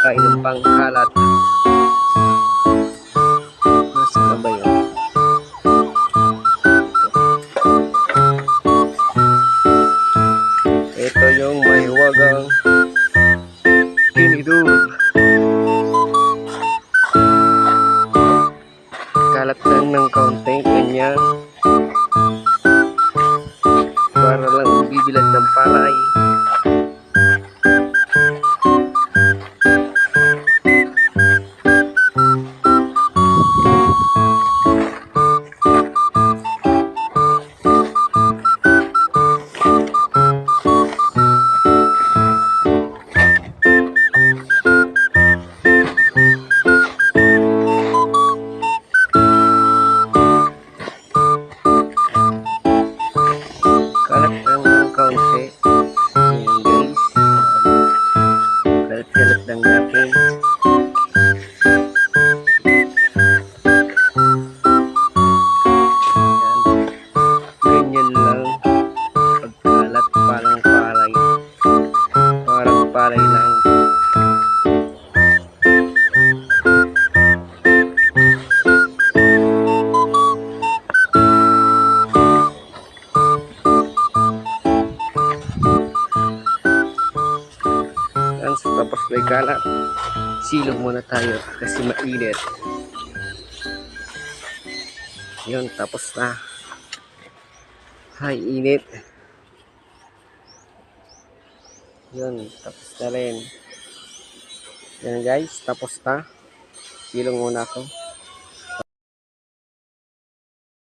kainom pang kalat. Nasaan na ba yun? Ito yung mahiwagang tinidor. Kalat lang ng kaunti, ganyan. Para lang bibilad ng palay. Kalat lang ng kaunti. Ayan guys. Kalat-kalat lang natin. Ayan. Ganyan lang. Pagkalat parang palay. Parang palay lang. Tapos may kalat, silog muna tayo kasi mainit. Yun, tapos na. Ay, init. Yun, tapos na rin. Yan guys, tapos na. Silong muna ako.